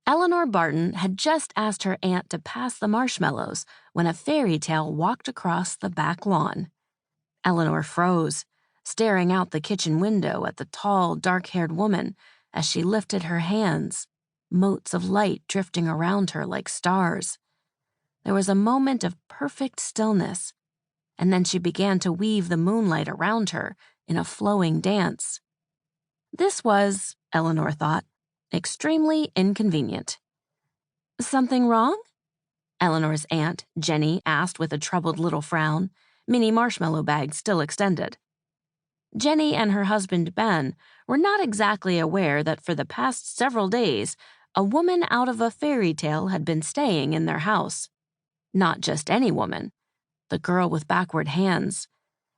Eleanor Barton had just asked her aunt to pass the marshmallows when a fairy tale walked across the back lawn. Eleanor froze, staring out the kitchen window at the tall, dark-haired woman as she lifted her hands, motes of light drifting around her like stars. There was a moment of perfect stillness, and then she began to weave the moonlight around her in a flowing dance. This was, Eleanor thought, extremely inconvenient. "Something wrong?" Eleanor's aunt, Jenny, asked with a troubled little frown, mini marshmallow bag still extended. Jenny and her husband Ben were not exactly aware that for the past several days, a woman out of a fairy tale had been staying in their house. Not just any woman, the girl with backward hands,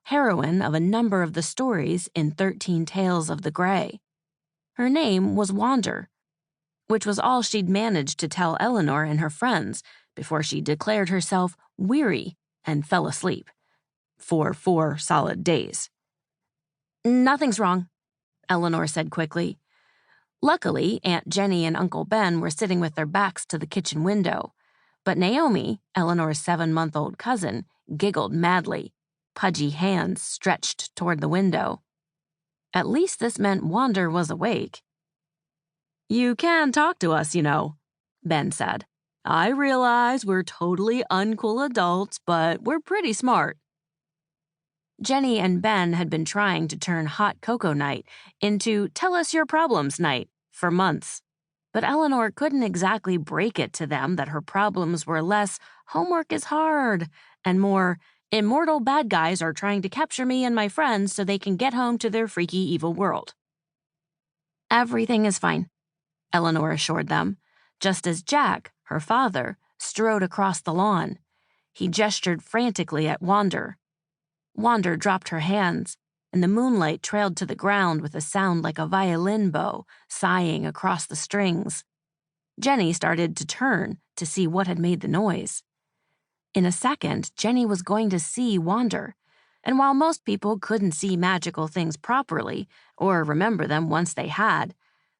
heroine of a number of the stories in 13 Tales of the Grey. Her name was Wander, which was all she'd managed to tell Eleanor and her friends before she declared herself weary and fell asleep. For 4 solid days. "Nothing's wrong," Eleanor said quickly. Luckily, Aunt Jenny and Uncle Ben were sitting with their backs to the kitchen window, but Naomi, Eleanor's 7-month-old cousin, giggled madly, pudgy hands stretched toward the window. At least this meant Wander was awake. "You can talk to us, you know," Ben said. "I realize we're totally uncool adults, but we're pretty smart." Jenny and Ben had been trying to turn hot cocoa night into tell us your problems night for months, but Eleanor couldn't exactly break it to them that her problems were less homework is hard and more immortal bad guys are trying to capture me and my friends so they can get home to their freaky evil world. "Everything is fine," Eleanor assured them, just as Jack, her father, strode across the lawn. He gestured frantically at Wander. Wander dropped her hands, and the moonlight trailed to the ground with a sound like a violin bow sighing across the strings. Jenny started to turn to see what had made the noise. In a second, Jenny was going to see Wander, and while most people couldn't see magical things properly or remember them once they had,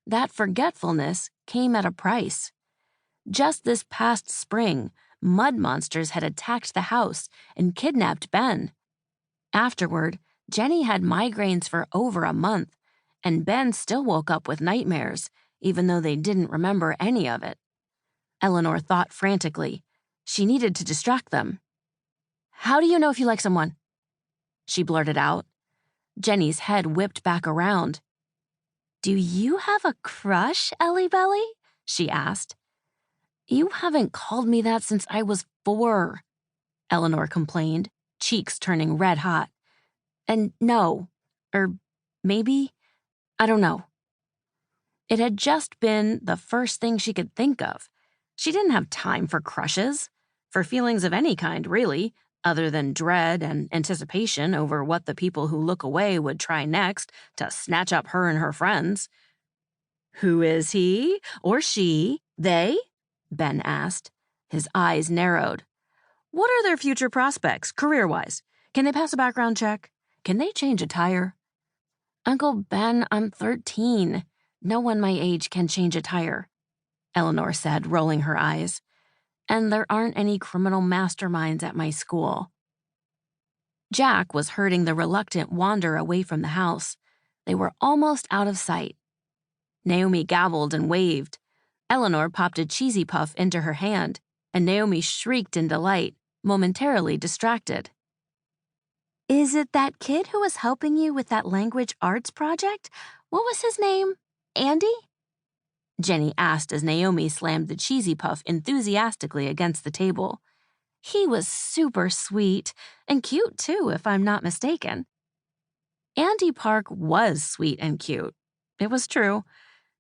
that forgetfulness came at a price. Just this past spring, mud monsters had attacked the house and kidnapped Ben. Afterward, Jenny had migraines for over a month, and Ben still woke up with nightmares, even though they didn't remember any of it. Eleanor thought frantically. She needed to distract them. "How do you know if you like someone?" she blurted out. Jenny's head whipped back around. "Do you have a crush, Ellie Belly?" she asked. "You haven't called me that since I was 4, Eleanor complained, cheeks turning red hot. "And no, maybe, I don't know." It had just been the first thing she could think of. She didn't have time for crushes, for feelings of any kind, really, other than dread and anticipation over what the people who look away would try next to snatch up her and her friends. "Who is he or she, they?" Ben asked. His eyes narrowed. "What are their future prospects, career-wise? Can they pass a background check? Can they change a tire?" "Uncle Ben, I'm 13. No one my age can change a tire," Eleanor said, rolling her eyes. "And there aren't any criminal masterminds at my school." Jack was herding the reluctant Wander away from the house. They were almost out of sight. Naomi gabbled and waved. Eleanor popped a cheesy puff into her hand, and Naomi shrieked in delight, momentarily distracted. "Is it that kid who was helping you with that language arts project? What was his name? Andy?" Jenny asked as Naomi slammed the cheesy puff enthusiastically against the table. "He was super sweet, and cute too, if I'm not mistaken." Andy Park was sweet and cute. It was true.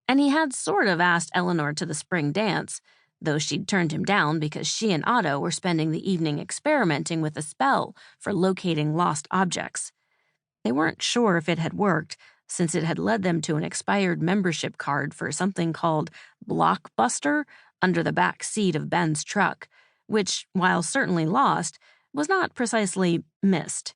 And he had sort of asked Eleanor to the spring dance, though she'd turned him down because she and Otto were spending the evening experimenting with a spell for locating lost objects. They weren't sure if it had worked, since it had led them to an expired membership card for something called Blockbuster under the back seat of Ben's truck, which, while certainly lost, was not precisely missed.